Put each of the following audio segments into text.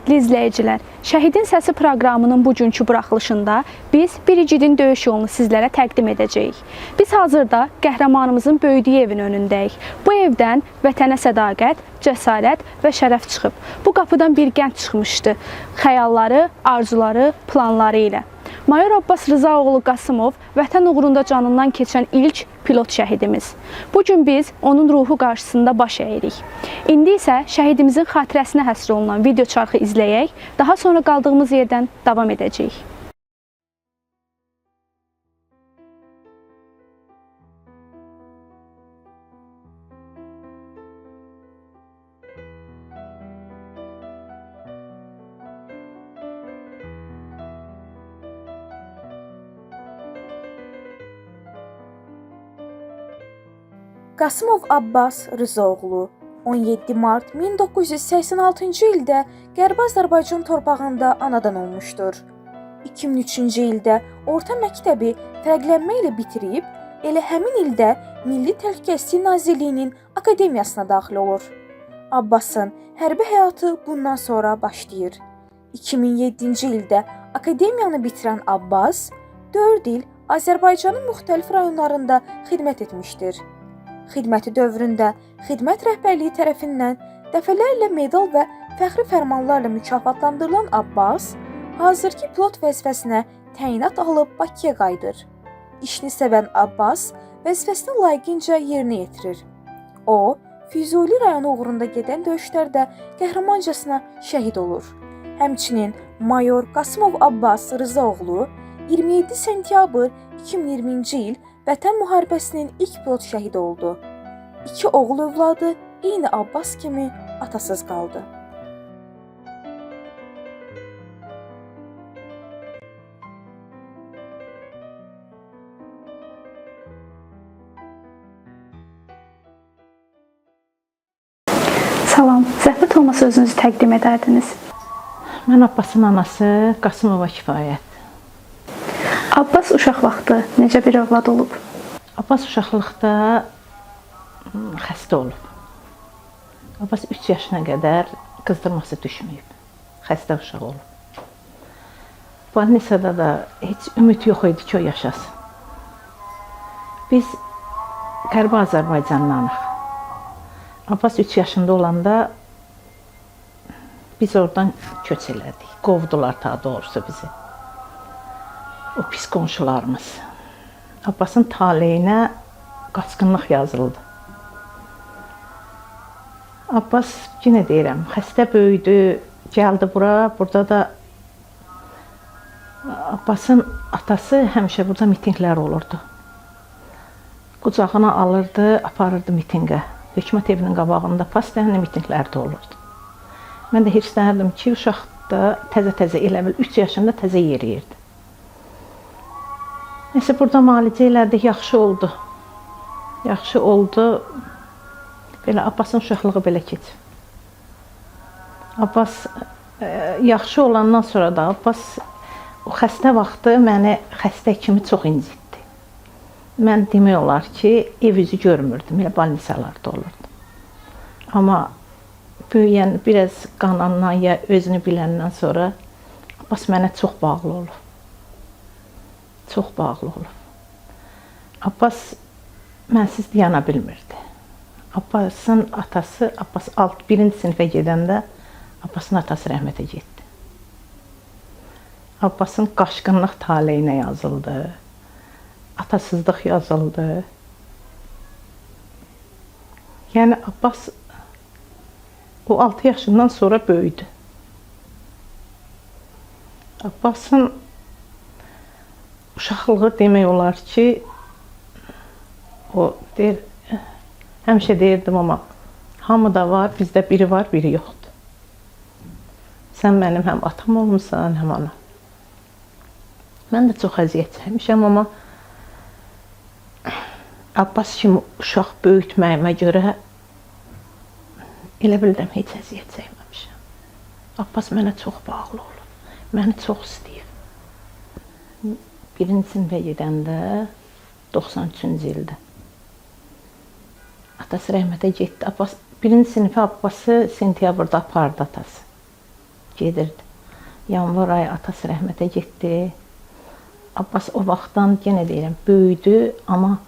Hörmətli izləyicilər, Şəhidin Səsi proqramının bugünkü buraxılışında biz bir igidin döyüş yolunu sizlərə təqdim edəcəyik. Biz hazırda qəhrəmanımızın böyüdüyü evin önündəyik. Bu evdən vətənə sədaqət, cəsarət və şərəf çıxıb. Bu qapıdan bir gənc çıxmışdı. Xəyalları, arzuları, planları ilə. Mayor Abbas Rızaoğlu Qasımov vətən uğrunda canından keçən ilk pilot şəhidimiz. Bugün biz onun ruhu qarşısında baş əyirik. İndi isə şəhidimizin xatirəsinə həsr olunan video çarxı izləyək, daha sonra qaldığımız yerdən davam edəcəyik. Qasımov Abbas Rızaoğlu 17 mart 1986-cı ildə Qərbi Azərbaycan torpağında anadan olmuşdur. 2003-cü ildə orta məktəbi fərqlənmə ilə bitirib, elə həmin ildə Milli Təhlükəsizlik Nazirliyinin akademiyasına daxil olur. Abbasın hərbi həyatı bundan sonra başlayır. 2007-ci ildə akademiyanı bitirən Abbas 4 il Azərbaycanın müxtəlif rayonlarında xidmət etmişdir. Xidməti dövründə xidmət rəhbərliyi tərəfindən dəfələrlə medal və fəxri fərmanlarla mükafatlandırılan Abbas, hazırki pilot vəzifəsinə təyinat alıb Bakıya qayıdır. İşini sevən Abbas vəzifəsini layiqincə yerinə yetirir. O, Füzuli rayonu uğrunda gedən döyüşlərdə qəhrəmancasına şəhid olur. Həmçinin Mayor Qasımov Abbas Rızaoğlu 27 sentyabr 2020-ci il Vətən müharibəsinin ilk pilot şəhidi oldu. 2 oğul övladı eyni Abbas kimi atasız qaldı. Salam, zəhmət olmasa özünüzü təqdim edərdiniz. Mən Abbasın anası Qasımova Kifayət. Abbas uşaq vaxtı necə bir övlad olub? Abbas uşaqlıqda xəstə olub. Abbas 3 yaşına qədər qızdırması düşməyib. Xəstə uşaq olub. Balnisada da heç ümid yox idi ki, o yaşasın. Biz Qərbi Azərbaycandanıq. Abbas 3 yaşında olanda biz oradan köç elədik. Qovdular ta doğrusu bizi. O pis qonşularımız. Abbasın taleyinə qaçqınlıq yazıldı. Abbas, yenə deyirəm, xəstə böyüdü, gəldi bura. Burada da Abbasın atası həmişə burada mitinqlər olurdu. Qucağına alırdı, aparırdı mitinqə. Hökumət evinin qabağında pastanə mitinqlər də olurdu. Mən də hirslənirdim ki, uşaq da təzə-təzə elə bil 3 yaşında təzə yeriyirdi. Nəsə, burada müalicə elədik, yaxşı oldu. Yaxşı oldu. Belə Abbasın uşaqlığı belə keçib. Abbas yaxşı olandan sonra da Abbas o xəstə vaxtı məni xəstə kimi çox incitdi. Mən demək olar ki, ev üzü görmürdüm, elə balnisalarda olurdu. Amma böyüyən, biraz qanandan ya özünü biləndən sonra Abbas mənə çox bağlı olub. Çox bağlı olub. Abbas mənsiz dayana bilmirdi. Abbasın atası, Abbas 1-ci sinifə gedəndə Abbasın atası rəhmətə getdi. Abbasın qaçqınlıq taleyinə yazıldı. Atasızlıq yazıldı. Yəni Abbas o 6 yaşından sonra böyüdü. Abbasın uşaqlığı demək olar ki, o deyir, həmişə deyirdim, amma hamıda var, bizdə biri var, biri yoxdur. Sən mənim həm atam olmuşsan, həm anam. Mən də çox əziyyət çəkmişəm, amma Abbas kimi uşaq böyütməyimə görə elə bildim, heç əziyyət çəkməmişəm. Abbas mənə çox bağlı olub, məni çox istəyir. 1-ci sinifə gedəndə 93-cü ildə atası rəhmətə getdi. 1-ci sinifə Abbası sentyabrda apardı atası. gedirdi. Yanvar ayı atası rəhmətə getdi. Abbas o vaxtdan yenə deyirəm, böyüdü, amma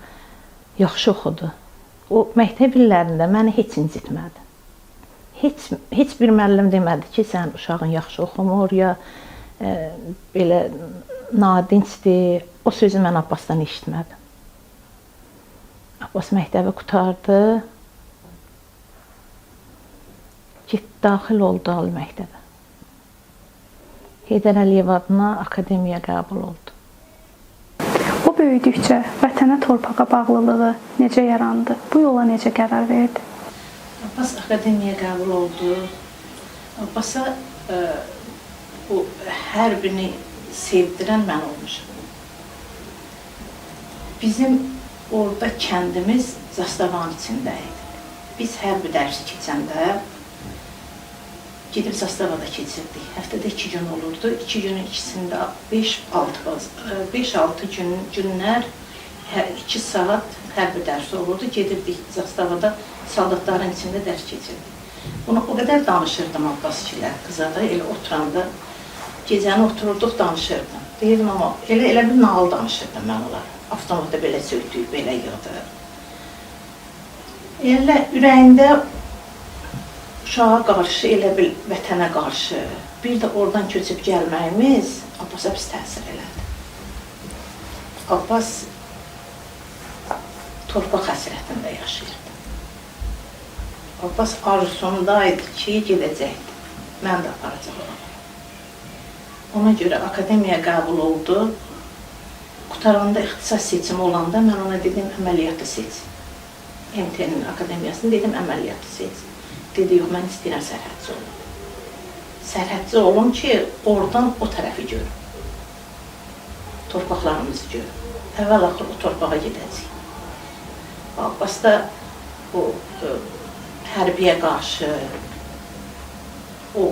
yaxşı oxudu. O məktəb illərində məni heç incitmədi. Heç bir müəllim demədi ki, sən uşağın yaxşı oxumur ya belə nadincdir. O sözü mən Abbasdan eşitmədim. Abbas məktəbi qurtardı. Getdi, daxil oldu ali məktəbə. Heydər Əliyev adına akademiyaya qəbul oldu. O böyüdükcə vətənə, torpağa bağlılığı necə yarandı? Bu yola necə qərar verdi? Abbas akademiyaya qəbul oldu. Abbasa bu hərbini sevdirən mən olmuşam. Bizim orada kəndimiz Zastavanın içində idi. Biz hərbi dərsi keçəndə gedib Zastavada keçirdik. Həftədə 2 gün olurdu. 2 günün ikisində 5-6 günlər 2 saat hərbi dərsi olurdu. Gedirdik Zastavada soldatların içində dərs keçirdik. Bunu o qədər danışırdım Abbas ilə, qıza da elə oturanda. Gecəni otururduq, danışırdım. Deyirdim, amma elə bir nağıl danışırdım mən onlara. Avtomatda belə söydük, belə yığdı. Elə ürəyində uşağa qarşı, elə bil vətənə qarşı, bir də oradan köçüb gəlməyimiz Abbasa pis təsir elədi. Abbas torpaq həsrətində yaşayırdı. Abbas arzusundaydı ki, gedəcəkdi. Mən də aparacaqam. Ona görə akademiyaya qəbul oldu. Qutaranda ixtisas seçimi olanda mən ona dedim, əməliyyatı seç. MT-nin akademiyasını dedim, əməliyyatı seç. Dedi, yox, mən istəyirəm sərhədçi olum. Sərhədçi olum ki, oradan o tərəfi görüm. Torpaqlarımızı görüm. Əvvəl-axır o torpağa gedəcəyik. Abbas da o hərbiyə qarşı o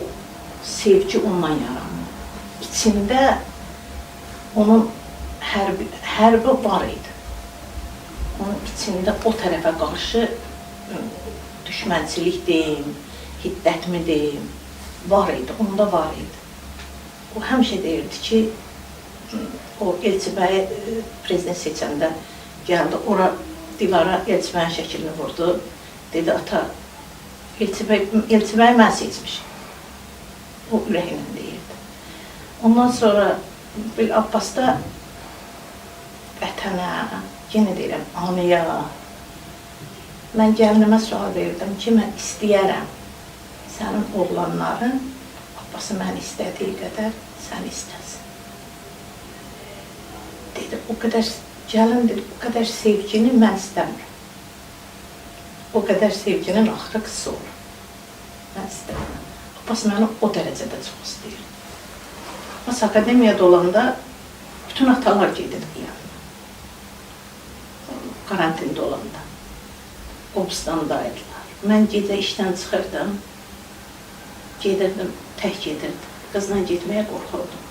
sevgi ondan yaranır. İçində onun hərbi var idi. Onun içində o tərəfə qarşı düşmənçilik deyim, hiddət mi deyim, var idi, onda var idi. O həmişə deyirdi ki, o Elçibəyi prezident seçəndə gəldi, ora divara Elçibəyin şəklini vurdu. Dedi, ata, Elçibəyi mən seçmişim. O ürəklə deyirdi. Ondan sonra Abbasda vətənə, yenə deyirəm, anıya, mən gəlinimə sual verdim ki, mən istəyərəm sənin oğlanların Abbası mən istədiyi qədər sən istəsin. Dedi, o qədər, gəlin dedi, o qədər sevgini mən istəmirəm. O qədər sevginin axırı qısa olur. Mən istəmirəm. Abbas məni o dərəcədə çox istəyir. Abbas akademiyada olanda bütün atalar gedirdi yanına. Karantində olanda. Obstandaydılar. Mən gecə işdən çıxırdım. Gedirdim, tək gedirdim. Qızla getməyə qorxurdum.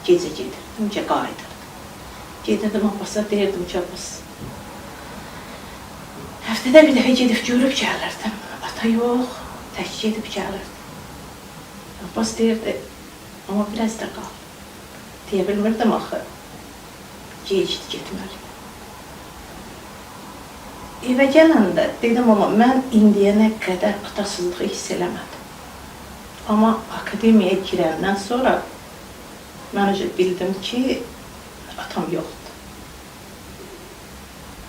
Gecə gedirdim, qayıdırdım. Gedirdim Abbasa, deyirdim ki, Abbas, həftədə bir dəfə gedib görüb gəlirdim. Ata yox, tək gedib gəlirdim. Abbas deyirdi, amma biraz da qal. Deyə bilmirdim axı, gecikdi getməli. Evə gələndə dedim, amma mən indiyənə qədər atasızlığı hiss eləmədim. Amma akademiyaya girəndən sonra mən bildim ki, atam yoxdur.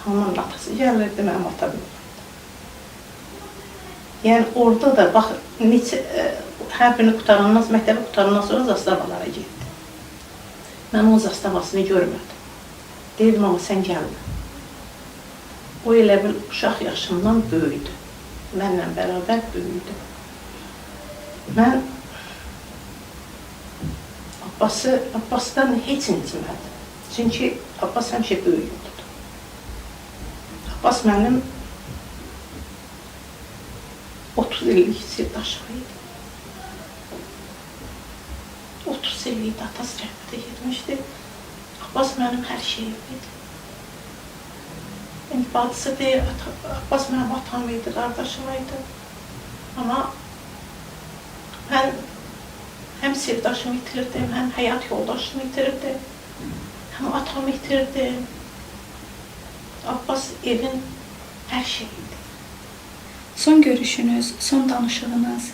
Hamının atası gəlirdi, mənim atam yoxdur. Yəni orada da, bax, hərbini qutarandan, məktəbi qutarandan sonra Zastavalara getdi. Mən o Zastavasını görmədim. Deyirdim, amma sən gəlmə. O elə bil uşaq yaşımdan böyüdü. Mənlə bərabər böyüdü. Mən Abbasdan heç incimədim. Çünki Abbas həmişə böyük oldu. Abbas mənim 30 illik sirdaşım idi. 30 illik atası rəhmətə getmişdi. Abbas mənim hər şeyim idi. Bacısı deyir, Abbas mənim atam idi, qardaşım idi. Amma mən Həm sirdaşımı itirdim, həm həyat yoldaşımı itirdim, həm atamı itirdim. Abbas evin hər şeyiydi. Son görüşünüz, son danışığınız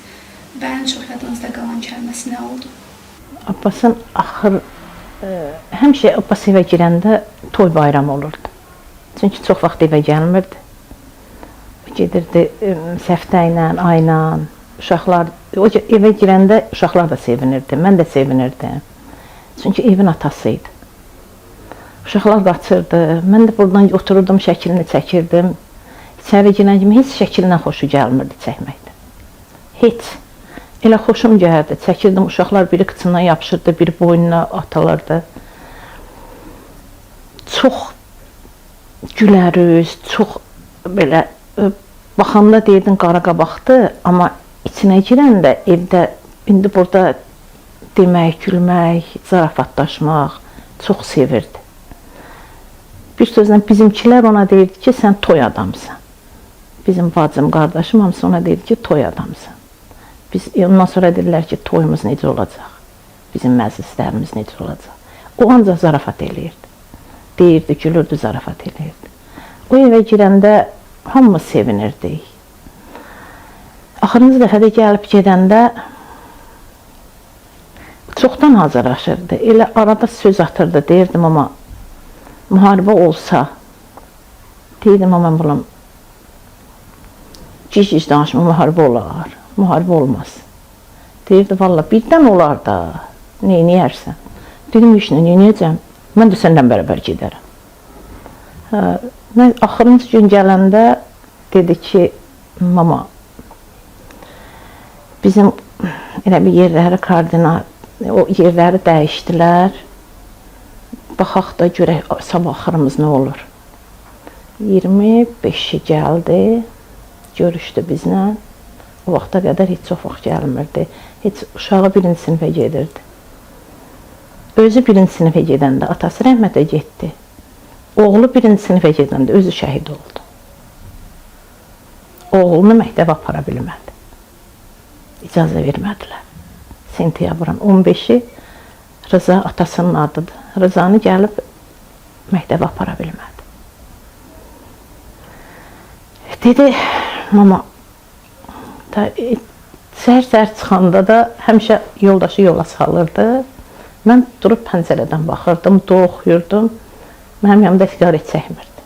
və ən çox yadınızda qalan kəlməsi nə oldu? Abbasın axır həmişə Abbas evə girəndə toy bayram olurdu. Çünki çox vaxt evə gəlmirdi. Gedirdi səftə ilə, ayla, uşaqlar evə girəndə uşaqlar da sevinirdi, mən də sevinirdim. Çünki evin atası idi. Uşaqlar qaçırdı, mən də buradan otururdum, şəklini çəkirdim. İçəri girən kimi heç şəkillə xoşu gəlmirdi çəkməkdən. Heç. Elə xoşum gəlirdi, çəkirdim, uşaqlar biri qıçından yapışırdı, biri boynuna atılırdı. Çox gülərüz, çox belə baxanda deyirdin qara qabaqdı, amma içinə girəndə evdə, indi burada demək, gülmək, zarafatlaşmaq çox sevirdi. Bir sözlə bizimkilər ona deyirdi ki, sən toy adamsan. Bizim bacım, qardaşım hamısı ona deyirdi ki, toy adamsan. Ondan sonra dedilər ki, toyumuz necə olacaq, bizim məclislərimiz necə olacaq. O ancaq zarafat eləyirdi. Deyirdi, gülürdü, zarafat eləyirdi. O evə girəndə hamımız sevinirdik. Axırıncı dəfədə gəlib gedəndə çoxdan hazırlaşırdı. Elə arada söz atırdı, deyirdim, amma müharibə olsa, deyirdim, amma bulam gic-gic danışma, müharibə olar, müharibə olmaz. Deyirdi, valla birdən olar da, neyniyərsən? Dedim, işinə, neyniyəcəm? Mən də səndən bərabər gedərəm. Axırıncı gün gələndə dedi ki, mama, bizim elə bir yerləri koordinat, o yerləri dəyişdilər. Baxaq da görək sabah axırımız nə olur. 25-i gəldi, görüşdü bizlə. O vaxta qədər heç çox vaxt gəlmirdi. Heç uşağı birinci sinifə gedirdi. Özü birinci sinifə gedəndə atası rəhmətə getdi. Oğlu birinci sinifə gedəndə özü şəhid oldu. Oğlunu məktəbə apara bilmədi. İcazə vermədilər. Sentyabrın 15-i Rıza atasının adıdır. Rızanı gəlib məktəbə apara bilmədi. Dedi, mama, səhər-səhər çıxanda da həmişə yoldaşı yola salırdı. Mən durub pəncərədən baxırdım, oxuyurdum. Mənim yanımda siqaret çəkmirdi.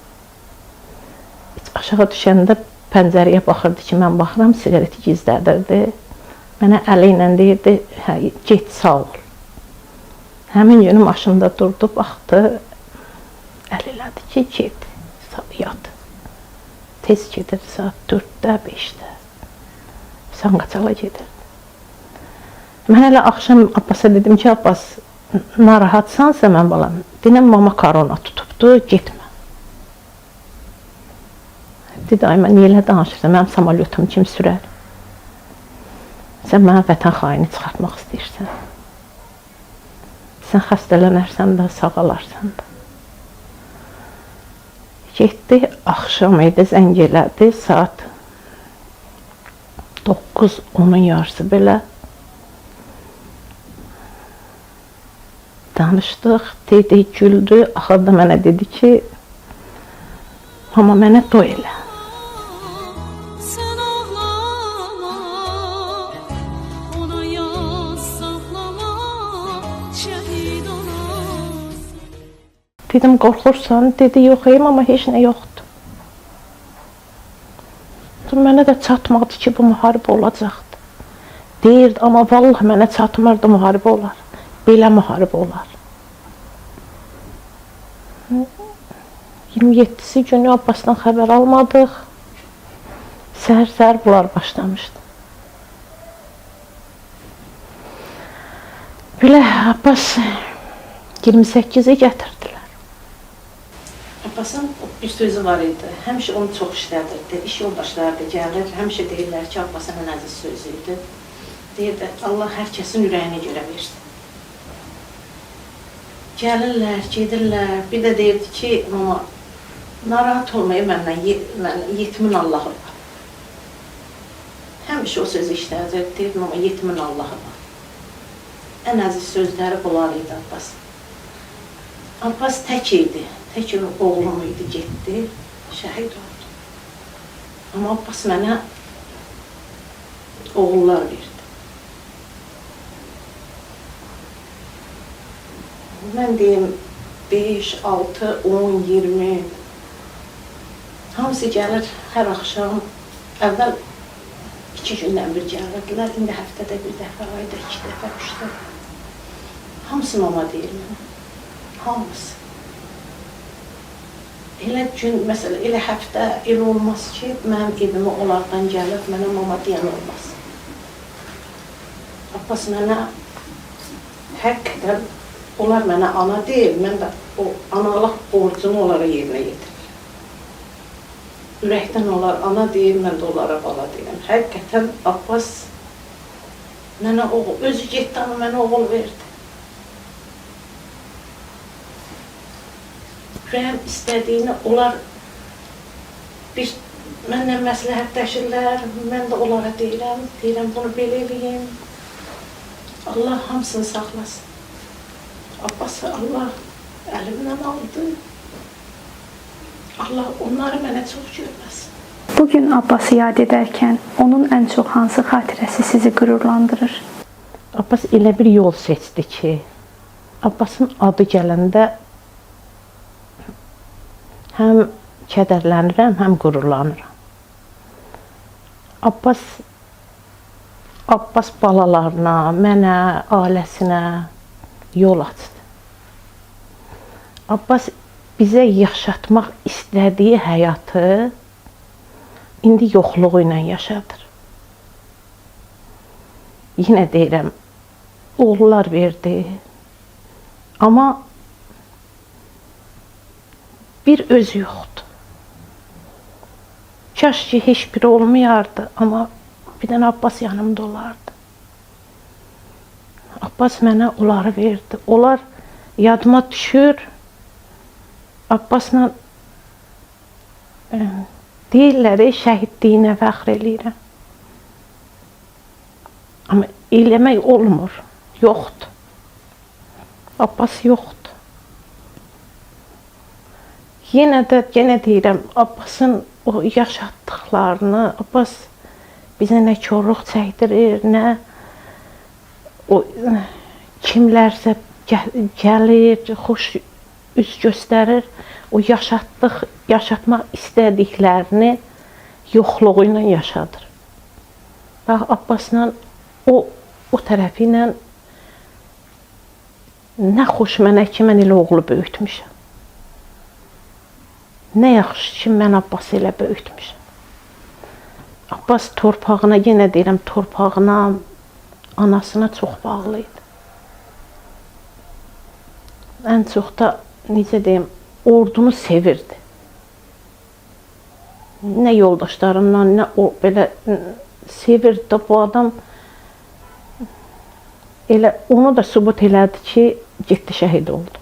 Aşağı düşəndə pəncərəyə baxırdı ki, mən baxıram, siqareti gizlədirdi. Mənə əli ilə deyirdi, get, sağ ol. Həmin günü maşında durdu, baxdı, əl elədi ki, get, yat. Tez gedir, saat 4-də, 5-də. Sanqaçala gedir. Mən hələ axşam Abbasa dedim ki, Abbas, narahatsansa mən balam, dinəm mama korona tutubdu, getmə. Dedi, ay, mən niyə elə danışırsan, mənim samalyotum kim sürər? Sən mənə vətən xaini çıxartmaq istəyirsən. Sən xəstələnərsən də, sağalarsan da. Getdi, axşam idi, zəng elədi, saat 9-10-un yarısı belə. Danışdıq, dedi, güldü, axırda mənə dedi ki, mama mənə toy elə. Dedim, qorxursan? Dedi, yox, amma heç nə yoxdur. Mənə də çatmadı ki, bu müharibə olacaqdı. Deyirdi, amma vallahi mənə çatmırdı, müharibə olar. Belə müharibə olar. 27-si günü Abbasdan xəbər almadıq. Səhər-səhər bunlar başlamışdı. Belə Abbas 28-i gətirdilər. Abbasın bir sözü var idi, həmişə onu çox işlədirdi, iş yoldaşları da gəlir, həmişə deyirlər ki, Abbasın ən əziz sözü idi. Deyirdi, Allah hər kəsin ürəyinə görə versin. Gəlirlər, gedirlər, bir də deyirdi ki, mama, narahat olmayı məndən, yetimin Allahı var. Həmişə o sözü işlədirdi, deyirdi, mama, yetimin Allahı var. ən əziz sözləri bunlar idi Abbas. Abbas tək idi. Tək oğlum idi, getdi, şəhid oldu. Amma Abbas mənə oğullar verdi. Mən deyim 5, 6, 10, 20 hamısı gəlir hər axşam. Əvvəl 2 gündən bir gəlirdilər, indi həftədə bir dəfə, ayda 2 dəfə, 3 dəfə. Hamısı mama deyir mənə, hamısı. Elə gün, məsələn, elə həftə elə olmaz ki, mənim evimə onlardan gəlib, mənə mama deyən olmaz. Abbas mənə həqiqətən, onlar mənə ana deyil, mən də o analıq borcumu onlara yerinə yetirir. Ürəkdən onlar ana deyil, mən də onlara bala deyirəm. Həqiqətən Abbas mənə oğul, özü getdi, amma mənə oğul verdi. Ürəyim istədiyini onlar mənlə məsləhətləşirlər, mən də onlara deyirəm, bunu belə eləyim. Allah hamısını saxlasın. Abbası Allah əlimdən aldı. Allah onları mənə çox görməsin. Bugün Abbası yad edərkən onun ən çox hansı xatirəsi sizi qürurlandırır? Abbas elə bir yol seçdi ki, Abbasın adı gələndə həm kədərlənirəm, həm qürurlanıram. Abbas balalarına, mənə, ailəsinə yol açdı. Abbas bizə yaşatmaq istədiyi həyatı indi yoxluğu ilə yaşadır. Yenə deyirəm, oğullar verdi, amma bir özü yoxdur. Kaş ki, heç biri olmayardı, amma bir dənə Abbas yanımda olardı. Abbas mənə onları verdi. Onlar yadıma düşür. Abbasla deyirlər, şəhidliyinə fəxr eləyirəm. Amma eləmək olmur, yoxdur. Abbas yoxdur. Yenə deyirəm, Abbasın o yaşatdıqlarını, Abbas bizə nə korluq çəkdirir, nə o kimlərsə gəlir, xoş üz göstərir, o yaşatmaq istədiklərini yoxluğu ilə yaşadır. Bax, Abbasla o tərəfi ilə nə xoş mənə ki, mən elə oğlu böyütmüşəm. Nə yaxşı ki, mən Abbası elə böyütmüşəm. Abbas torpağına, yenə deyirəm, torpağına, anasına çox bağlıydı. Ən çox da, necə deyim, ordunu sevirdi. Nə yoldaşlarından, nə o belə sevirdi də bu adam. Elə onu da sübut elədi ki, getdi şəhid oldu.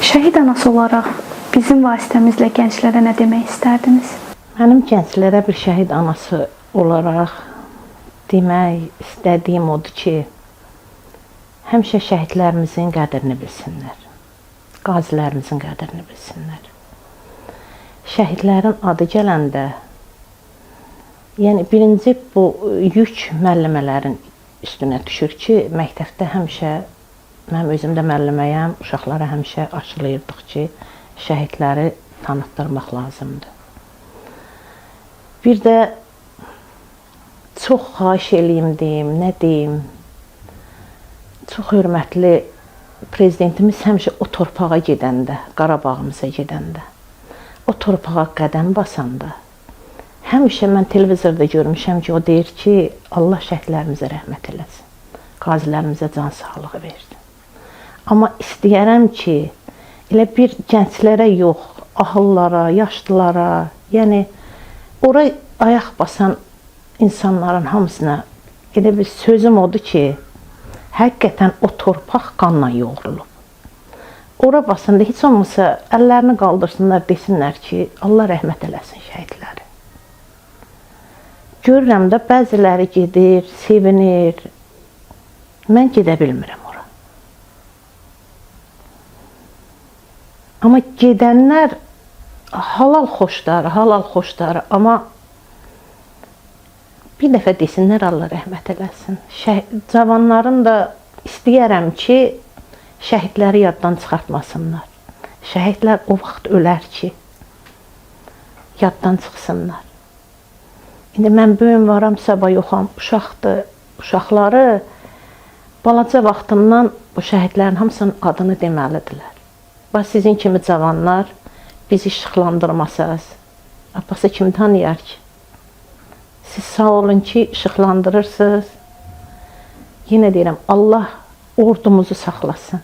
Şəhid anası olaraq bizim vasitəmizlə gənclərə nə demək istərdiniz? Mənim gənclərə bir şəhid anası olaraq demək istədiyim odur ki, həmişə şəhidlərimizin qədrini bilsinlər, qazilərimizin qədrini bilsinlər. Şəhidlərin adı gələndə, yəni birinci bu yük müəllimələrin üstünə düşür ki, məktəbdə həmişə, mənim özüm də müəlliməyəm, uşaqlara həmişə aşılayırdıq ki, şəhidləri tanıtdırmaq lazımdır. Bir də çox xahiş eləyim deyim, nə deyim, çox hörmətli prezidentimiz həmişə o torpağa gedəndə, Qarabağımıza gedəndə, o torpağa qədəm basanda, həmişə mən televizorda görmüşəm ki, o deyir ki, Allah şəhidlərimizə rəhmət eləsin, qazilərimizə can sağlığı versin. Amma istəyərəm ki, elə bir gənclərə yox, ahıllara, yaşlılara, yəni ora ayaq basan insanların hamısına elə bir sözüm odur ki, həqiqətən o torpaq qanla yoğrulub. Ora basanda heç olmasa əllərini qaldırsınlar, desinlər ki, Allah rəhmət eləsin şəhidləri. Görürəm də bəziləri gedir, sevinir. Mən gedə bilmirəm ora. Amma gedənlər halal xoşları, amma bir dəfə desinlər Allah rəhmət eləsin. Cavanların da istəyərəm ki, şəhidləri yaddan çıxartmasınlar. Şəhidlər o vaxt ölər ki, yaddan çıxsınlar. İndi mən böyüm varam, sabah yoxam, uşaqdır. Uşaqları balaca vaxtından bu şəhidlərin hamısının adını deməlidirlər. Bax, sizin kimi cavanlar bizi işıqlandırmasaz, Abbası kim tanıyar ki? Siz sağ olun ki, işıqlandırırsınız. Yenə deyirəm, Allah ordumuzu saxlasın.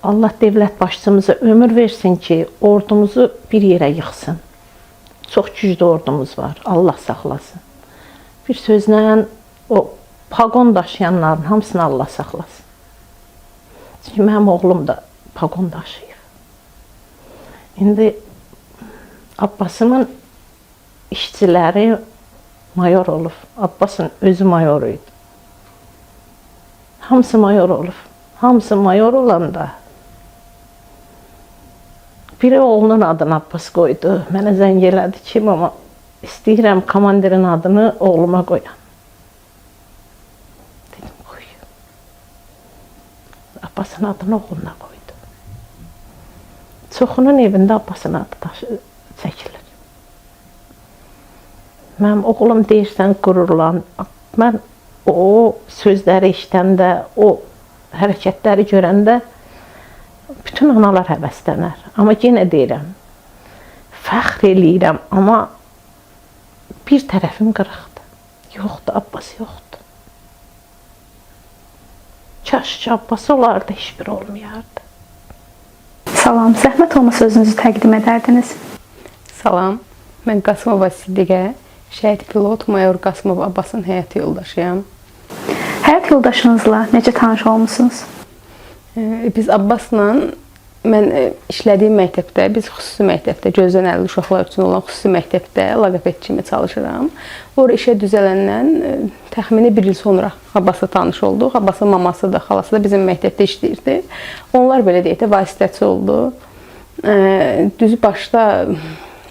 Allah dövlət başçımıza ömür versin ki, ordumuzu bir yerə yıxsın. Çox güclü ordumuz var, Allah saxlasın. Bir sözlə o paqon daşıyanların hamısını Allah saxlasın. Çünki mənim oğlum da paqon daşıyır. İndi Abbasımın işçiləri mayor olub. Abbasın özü mayor idi. Hamısı mayor olub. Hamısı mayor olanda biri oğlunun adını Abbas qoydu. Mənə zəng elədi ki, mama, istəyirəm komandirin adını oğluma qoyam. Dedim, qoy. Abbasın adını oğluna qoydu. Çoxunun evində Abbasın adı çəkilir. Mənim oğlum deyirsən qürurlan. Mən o sözləri işləndə, o hərəkətləri görəndə bütün analar həvəslənər. Amma yenə deyirəm, fəxr eləyirəm, amma bir tərəfim qırıqdır. Yoxdur, Abbas yoxdur. Kaş ki, Abbas olardı, heç bir olmayardı. Salam, zəhmət olmasa özünüzü təqdim edərdiniz. Salam, mən Qasımova Siddiqə, şəhid pilot mayor Qasımov Abbasın həyat yoldaşıyam. Həyat yoldaşınızla necə tanış olmusunuz? Biz Abbasla, mən işlədiyim məktəbdə, biz xüsusi məktəbdə, gözdən əlilli uşaqlar üçün olan xüsusi məktəbdə laqoped kimi çalışıram. Orada işə düzələndən təxmini bir il sonra Abbasla tanış olduq. Abbasın maması da, xalası da bizim məktəbdə işləyirdi. Onlar belə deyək də vasitəçi oldu. Düzü başda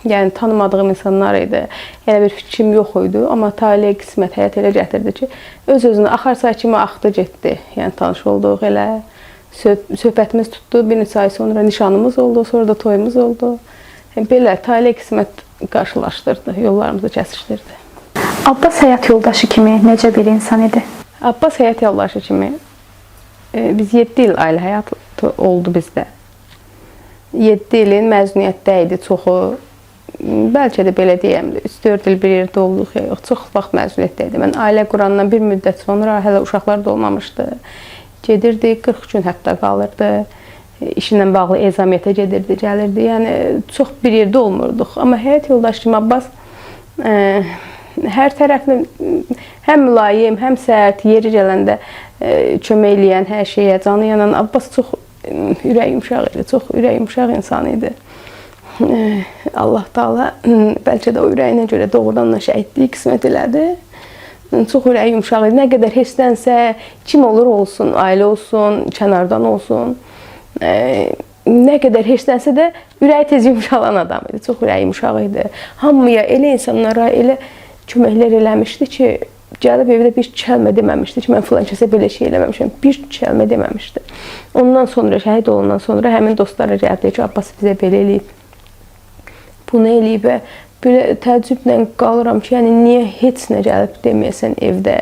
yəni tanımadığım insanlar idi. Elə bir fikrim yox idi, amma talih qismət həyat elə gətirdi ki, öz-özünə axar say kimi axdı getdi. Yəni tanış olduq elə. Söhbətimiz tutdu. Bir neçə ay sonra nişanımız oldu, sonra da toyumuz oldu. Belə talih qismət qarşılaşdırdı, yollarımızı kəsişdirdi. Abbas həyat yoldaşı kimi necə bir insan idi? Abbas həyat yoldaşı kimi biz 7 il ailə həyatı oldu bizdə. 7 ilin məzuniyyətdə idi çoxu. Bəlkə də belə deyəm, 3-4 il bir yerdə olduq ya yox, çox vaxt məzuniyyətdə idi. Mən ailə qurandan bir müddət sonra hələ uşaqlar da olmamışdı. Gedirdi, 40 gün hətta qalırdı. İşinlə bağlı ezamiyyətə gedirdi, gəlirdi. Yəni çox bir yerdə olmurduq. Amma həyat yoldaşı kimi Abbas hər tərəfli həm mülayim, həm sərt, yeri gələndə kömək eləyən hər şeyə canı yanan Abbas çox ürək yumşaq idi, çox ürək yumşaq insan idi. Allah Taala bəlkə də o ürəyinə görə doğrudan da şəhidliyi qismət elədi. Çox ürək yumşaq idi. Nə qədər heçdənsə, kim olur olsun, ailə olsun, kənardan olsun, nə qədər heçdənsə də ürəyi tez yumşalan adam idi. Çox ürək yumşaq idi. Hamıya, elə insanlara elə köməklər eləmişdi ki, gəlib evdə bir kəlmə deməmişdi ki, mən filan kəsə belə şey eləməmişəm. Bir kəlmə deməmişdi. Ondan sonra, şəhid olandan sonra həmin dostlara gəldi ki, Abbas bizə belə eləyib. Bunu eləyib və belə təəccüblə qalıram ki, yəni niyə heç nə gəlib deməyəsən evdə,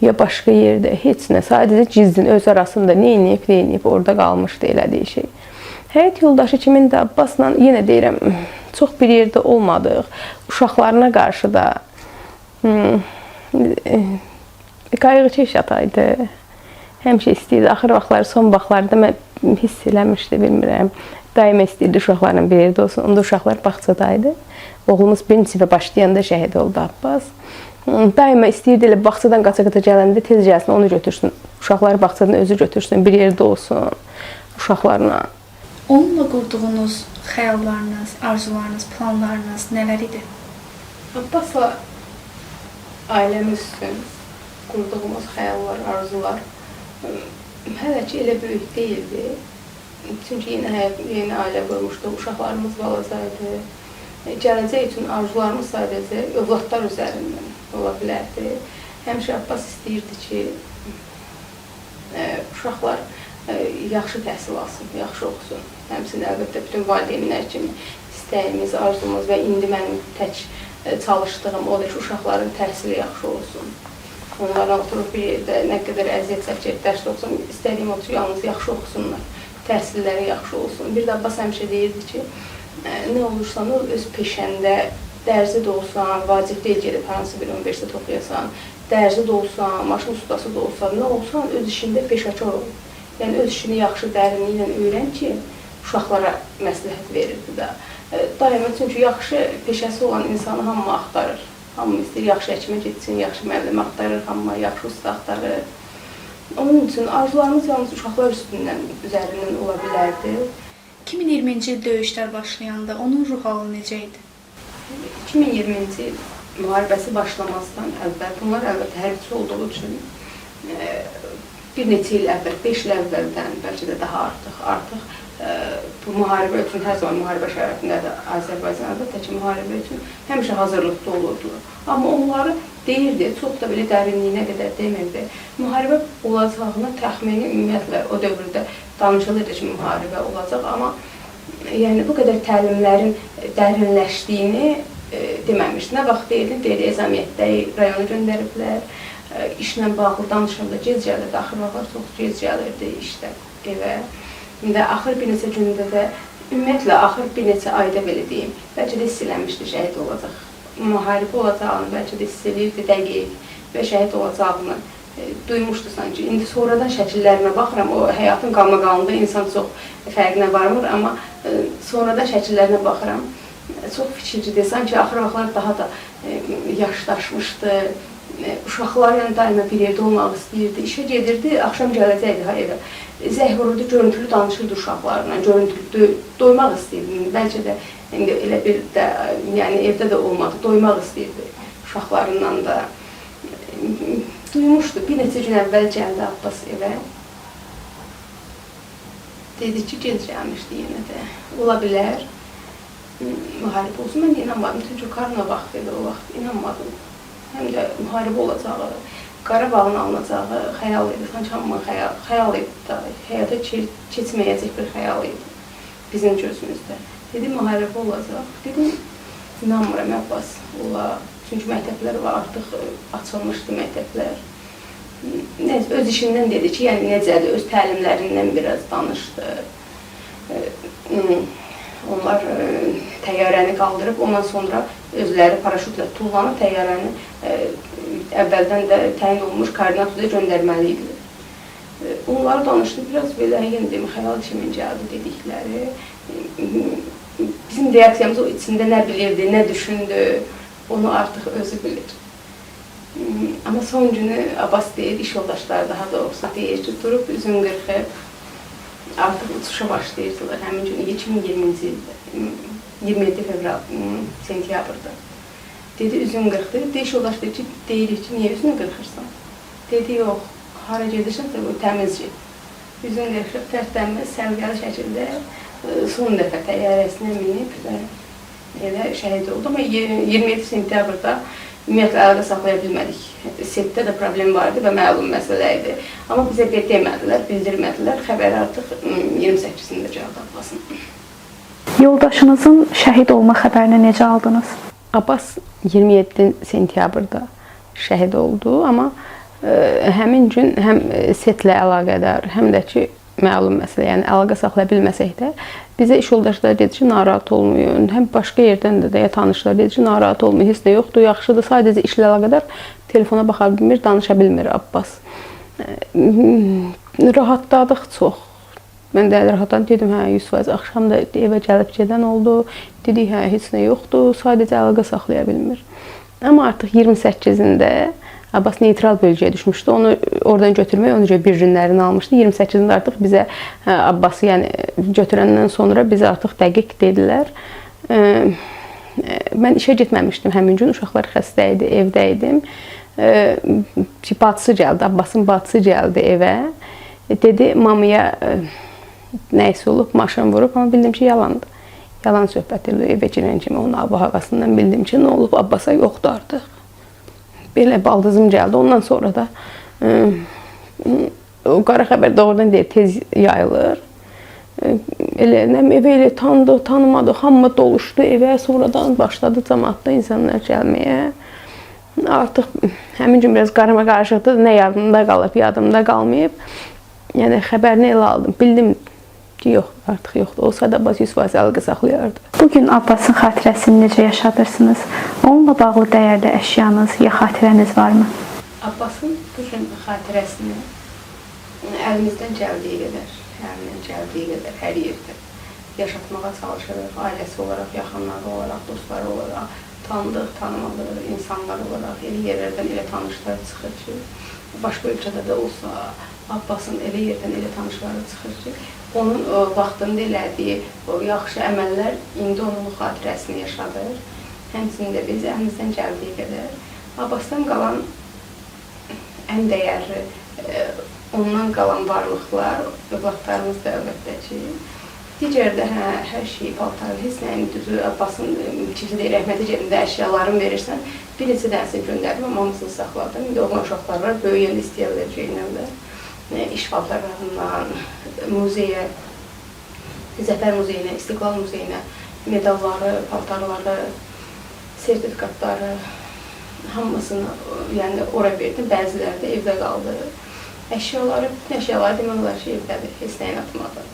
ya başqa yerdə, heç nə. Sadəcə gizlin, öz arasında nə eləyib, orada qalmışdı elədiyi şey. Həyat yoldaşı kimin də Abbasla, yenə deyirəm, çox bir yerdə olmadıq. Uşaqlarına qarşı da qayğıkeş ataydı. Həmişə istəyirdi. Axır vaxtları, son vaxtlarda mən hiss eləmişdi, bilmirəm. Daima istəyirdi uşaqlarla bir yerdə olsun. Onda uşaqlar bağçadaydı. Oğlumuz birinci sinifə başlayanda şəhid oldu Abbas. Daima istəyirdi elə bağçadan qaça-qaça gələndə tez gəlsin, onu götürsün. Uşaqları bağçadan özü götürsün, bir yerdə olsun uşaqlarla. Onunla qurduğunuz xəyallarınız, arzularınız, planlarınız nələr idi? Abbasla ailəmiz üçün qurduğumuz xəyallar, arzular hələ ki elə böyük deyildi. Çünki yeni ailə qurmuşduq, uşaqlarımız balaca idi. Gələcək üçün arzularımız sadəcə övladlar üzərindən ola bilərdi. Həmişə Abbas istəyirdi ki, uşaqlar yaxşı təhsil alsın, yaxşı oxusun. Həmçinin əlbəttə bütün valideynlər kimi istəyimiz, arzumuz və indi mənim tək çalışdığım odur ki, uşaqların təhsili yaxşı olsun. Onlara oturub bir yerdə nə qədər əziyyət çəkəcək, dərs oxusun, istədiyim otur, yalnız yaxşı oxusunlar, təhsilləri yaxşı olsun. Bir də Abbas həmişə deyirdi ki, nə olursan ol, öz peşəndə dərzi də olsan, vacib deyil gedib hansı bir universitet oxuyasan, dərzi də olsan, maşın ustası da olsan, nə olsan, öz işində peşəkar ol. Yəni, öz işini yaxşı dərinliklə öyrən ki, uşaqlara məsləhət verirdi də. Daima çünki yaxşı peşəsi olan insanı hamı axtarır. Hamı istəyir, yaxşı həkimə getsin, yaxşı müəllim axtarır, hamı yaxşı usta axtarır. Onun üçün arzularımız yalnız uşaqlar üzərindən ola bilərdi. 2020-ci il döyüşlər başlayanda onun ruh halı necə idi? 2020-ci il müharibəsi başlamazdan əvvəl, bunlar əlbəttə hərbiçi olduğu üçün bir neçə il əvvəl, 5 il əvvəldən, bəlkə də daha artıq bu müharibə üçün, hər zaman müharibə şəraitində də Azərbaycan əlbəttə ki, müharibə üçün həmişə hazırlıqda olurdular. Amma onları deyirdi, çox da belə dərinliyinə qədər demirdi. Müharibə olacağını təxmini ümumiyyətlə o dövrdə danışılırdı ki, müharibə olacaq, amma yəni bu qədər təlimlərin dərinləşdiyini deməmişdi. Nə vaxt deyildi, ezamiyyətdəyi rayona göndəriblər, işlə bağlı danışanda gec gəlirdi, axır vaxtlar çox gec gəlirdi işdə evə. Axır bir neçə gündə də, ümumiyyətlə, axır bir neçə ayda belə deyim, bəlkə də hiss eləmişdi şəhid olacaq. Müharibə olacağını bəlkə də hiss eləyirdi dəqiq və şəhid olacağını duymuşdu sanki. İndi sonradan şəkillərinə baxıram, o həyatın qalmaqalında insan çox fərqinə varmır, amma sonradan şəkillərinə baxıram, çox fikircidir. Sanki axır vaxtlar daha da yaşlaşmışdı, uşaqlarla daima bir yerdə olmaq istəyirdi, işə gedirdi, axşam gələcəkdi evə. Zəh vururdu, görüntülü danışırdı uşaqlarla, görüntülü doymaq istəyirdi. Bəlkə də elə bir də, yəni evdə də olmadı, doymaq istəyirdi uşaqlarından da. Duymuşdu, bir neçə gün əvvəl gəldi Abbas evə. Dedi ki, gec gəlmişdi yenə də. Ola bilər, müharibə olsun. Mən də inanmadım, çünki karına vaxt idi o vaxt, inanmadım. Həm də müharibə olacağı, Qarabağın alınacağı xəyal idi, sanki hamının xəyal idi da, həyata keçməyəcək bir xəyal idi bizim gözümüzdə. Dedim, müharibə olacaq. Dedim, inanmıram Abbas, ola. Çünki məktəblər var, artıq açılmışdı məktəblər. Öz işindən dedi ki, yəni necədir, öz təlimlərindən biraz danışdı. Onlar təyyarəni qaldırıb, ondan sonra özləri paraşütlə tullanıb təyyarəni əvvəldən də təyin olunmuş koordinatda göndərməli idi. Onları danışdı, biraz belə yenə xəyal kimi gəldi dedikləri. Bizim reaksiyamız o içində nə bilirdi, nə düşündü, onu artıq özü bilir. Amma son günü Abbas deyir, iş yoldaşları daha doğrusu deyir ki, durub üzün qırxıb, artıq uçuşa başlayırdılar həmin gün 2020-ci ildə, 27 fevral, sentyabrda. Dedi, üzün qırxdı. İş yoldaş dedi ki, deyirik ki, niyə üzünü qırxırsan? Dedi, yox, hara gedirsən də bu təmiz get. Üzün qırxıb, tərtəmiz, səvqəli şəkildə son dəfə təyyarəsinə minib və elə şəhid oldu. Amma 27 sentyabrda ümumiyyətlə əlaqə saxlaya bilmədik. Setdə də problem vardı və məlum məsələ idi. Amma bizə demədilər, bildirmədilər. Xəbəri artıq 28-də gəldi Abbasın. Yoldaşınızın şəhid olma xəbərini necə aldınız? Abbas 27 sentyabrda şəhid oldu, amma həmin gün həm setlə əlaqədar, həm də ki, məlum məsələ, yəni əlaqə saxlaya bilməsək də, bizə iş yoldaşları dedi ki, narahat olmayın, həm başqa yerdən də tanışlar dedi ki, narahat olmayın, heç nə yoxdur, yaxşıdır, sadəcə işlə əlaqədar telefona baxa bilmir, danışa bilmir Abbas. Rahatladıq çox. Mən də rahatdan dedim, hə, 100%, axşam da evə gəlib gedən oldu, dedik, hə, heç nə yoxdur, sadəcə əlaqə saxlaya bilmir. Amma artıq 28-də Abbas neytral bölgəyə düşmüşdü, onu oradan götürmək, onun üçün bir günlərini almışdı. 28-də artıq bizə Abbası yəni, götürəndən sonra bizə artıq dəqiq dedilər. Mən işə getməmişdim həmin gün, uşaqlar xəstə idi, evdə idim. bacısı gəldi, Abbasın bacısı gəldi evə. Dedi, mamaya nəysə olub, maşın vurub, amma bildim ki, yalandır. Yalan söhbət edir, evə girən kimi onun hava-havasından bildim ki, nə olub, Abbasa yoxdur artıq. Belə baldızım gəldi, ondan sonra da o qara xəbər doğrudan deyir, tez yayılır. Elə, evə elə tanıdıq, tanımadıq, hamı doluşdu evə, sonradan başladı cəmaatda insanlar gəlməyə. Artıq həmin gün biraz qarama qarışıqdır, nə yadımda qalıb, yadımda qalmayıb. Yəni xəbərini elə aldım, bildim ki, yox, artıq yoxdur. Olsa da Abbas 100% əlaqə saxlayardı. Bugün Abbasın xatirəsini necə yaşadırsınız? Onunla bağlı dəyərli əşyanız ya xatirəniz varmı? Abbasın bugün xatirəsini əlimizdən gəldiyi qədər, hər yerdə yaşatmağa çalışırıq. Ailəsi olaraq, yaxınları olaraq, dostları olaraq, tanıdıq, tanımadıq insanlar olaraq, elə yerlərdən elə tanışlar çıxır ki, başqa ölkədə də olsa, Abbasın elə yerdən elə tanışları çıxır ki, onun vaxtında elədiyi o yaxşı əməllər indi onun xatirəsini yaşadır. Həmçində biz əlimizdən gəldiyi qədər Abbasdan qalan ən dəyərli, ondan qalan varlıqlar, övladlarımız da əlbəttə ki, digər də hər şeyi, paltarı, heç nəyin düzü, Abbasın çiftliyi rəhməti gedində əşyalarını verirsən, bir neçə dənəsi göndərdim, amma hamısını saxladım. İndi oğlan uşaqlar var, böyüyəndə istəyə biləcəklərlə. İş paltarlarından, muzeyə, Zəfər muzeyinə, İstiqlal muzeyinə, medalları, paltarları, sertifikatları, hamısını yəni ora verdim, bəziləri də evdə qaldı. Əşyaları, bütün əşyaları demək olar ki, evdədir, heç nəyin atmadı.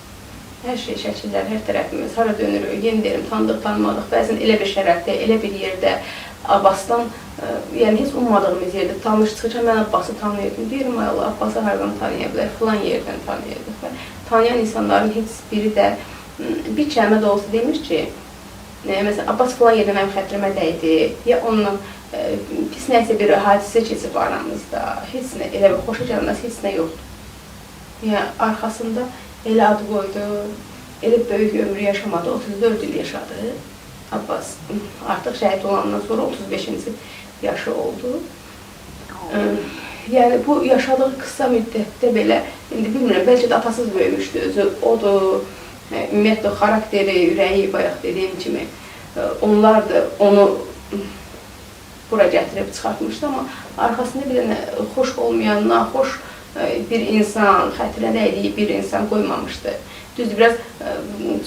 Hər şey, şəkillər, hər tərəfimiz, hara dönürük, yeni deyirəm, tanıdıq, tanımadıq, bəzən elə bir şərəfdə, elə bir yerdə, Abbasdan, yəni heç ummadığımız yerdə tanış çıxınca mən Abbası tanıyırdım. Deyirəm, ay Allah, Abbası haradan tanıya bilər, filan yerdən tanıyırdıq. Tanıyan insanların heç biri də bir kəlmə də olsa demir ki, məsələn, Abbas filan yerdə mənim xətrimə dəydi, ya onunla pis nəysə bir hadisə keçib aramızda, heç nə, elə bir xoşa gəlməz, heç nə yoxdur. Yəni, arxasında elə adı qoydu, elə böyük ömrü yaşamadı, 34 il yaşadı. Abbas artıq şəhid olandan sonra 35-ci yaşı oldu. Yəni, bu yaşadığı qısa müddətdə belə, indi bilmirəm, bəlkə də atasız böyümüşdü özü, odur, ümumiyyətlə, xarakteri, ürəyi, bayaq dediyim kimi, onlar da onu bura gətirib çıxartmışdı, amma arxasında bir dənə xoş olmayan, naxoş bir insan, xətirə dəydiyi bir insan qoymamışdı. Düzdür, biraz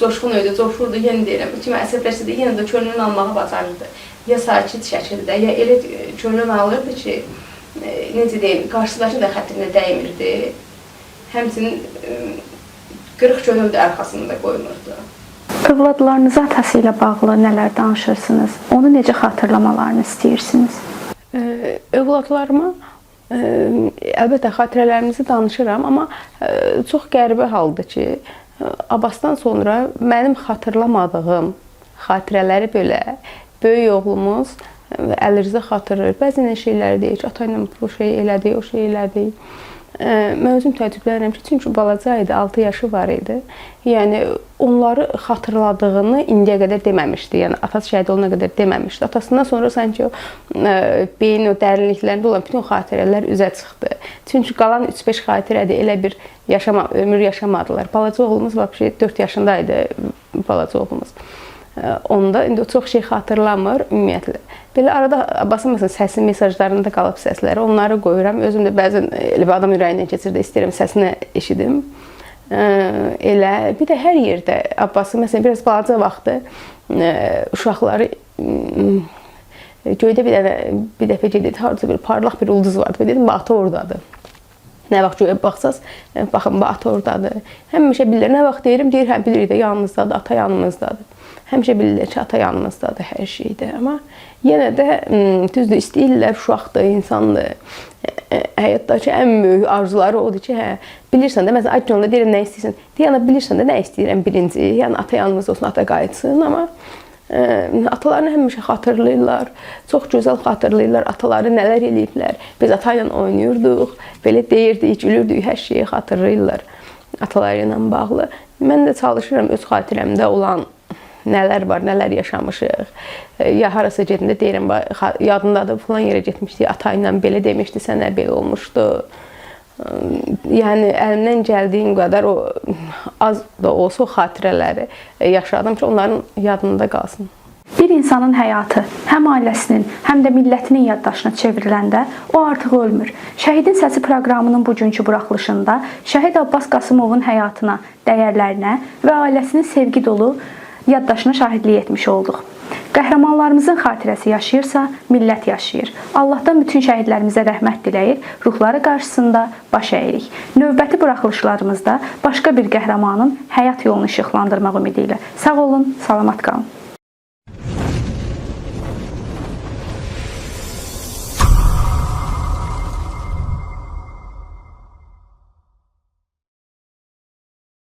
coşqun öydü, coşurdu, yenə deyirəm, kimi əsəbləşdirdi, yenə də könlünü almağı bacarırdı. Ya sakit şəkildə, ya elə könlünü alırdı ki, necə deyim, qarşıdakı da xətrinə dəymirdi. Həmçinin qırıq könül də arxasında qoymurdu. Övladlarınız atası ilə bağlı nələr danışırsınız? Onu necə xatırlamalarını istəyirsiniz? Övladlarıma əlbəttə xatirələrimizi danışıram, amma çox qəribə haldır ki, Abbasdan sonra mənim xatırlamadığım xatirələri belə böyük oğlumuz Əlirza xatırlayır. Bəzən şeyləri deyir ki, ata ilə bu şey elədik, o şey elədik. Mən özüm təəccüblənirəm ki, çünki balaca idi, 6 yaşı var idi. Yəni, onları xatırladığını indiyə qədər deməmişdi. Yəni, atası şəhid olana qədər deməmişdi. Atasından sonra sanki o beyin o dərinliklərində olan bütün xatirələr üzə çıxdı. Çünki qalan 3-5 xatirədir, elə bir ömür yaşamadılar. Balaca oğlumuz 4 yaşındaydı, balaca oğlumuz. Onda indi o çox şey xatırlamır ümumiyyətlə. Belə arada Abbasın məsələn səsi mesajlarında qalıb səsləri, onları qoyuram. Özüm də bəzən elə bir adam ürəyindən keçir də istəyirəm səsini eşidim. Elə bir də hər yerdə Abbasın məsələn biraz balaca vaxtı uşaqları göydə bir dəfə gedirdi, harca bir parlaq bir ulduz vardı. Dedim, ata oradadır. Nə vaxt göyə baxsaz, baxın, ata oradadır. Həmişə bilirlər, nə vaxt deyirəm, deyir, hə, bilirik də yanımızdadır, ata yanımızdadır. Həmişə bilirlər ki, ata yanımızdadır hər şeydə. Amma yenə də düzdür, istəyirlər, uşaqdır, insandır. Həyatdakı ən böyük arzuları odur ki, hə, bilirsən də, məsələn, ay canlı deyirəm, nə istəyirsən? Deyəndə, bilirsən də, nə istəyirəm birinci, yəni ata yanımız olsun, ata qayıtsın, amma atalarını həmişə xatırlayırlar, çox gözəl xatırlayırlar, ataları nələr eləyiblər. Biz ata ilə oynayırdıq, belə deyirdik, gülürdük, hər şeyi xatırlayırlar ataları ilə bağlı. Mən də çalışıram öz xatirəmdə olan nələr var, nələr yaşamışıq. Ya harasa gedəndə deyirəm, yadındadır, falan yerə getmişdik, ata ilə belə demişdi, sənə belə olmuşdu. Yəni əlimdən gəldiyin qədər o az da olsa o xatirələri yaşadım ki, onların yadında qalsın. Bir insanın həyatı həm ailəsinin, həm də millətinin yaddaşına çevriləndə o artıq ölmür. Şəhidin Səsi proqramının bugünkü buraxılışında Şəhid Abbas Qasımovun həyatına, dəyərlərinə və ailəsinin sevgi dolu yaddaşına şahidlik etmiş olduq. Qəhrəmanlarımızın xatirəsi yaşayırsa, millət yaşayır. Allahdan bütün şəhidlərimizə rəhmət diləyir, ruhları qarşısında baş əyirik. Növbəti buraxılışlarımızda başqa bir qəhrəmanın həyat yolunu işıqlandırmaq ümidi ilə. Sağ olun, salamat qalın.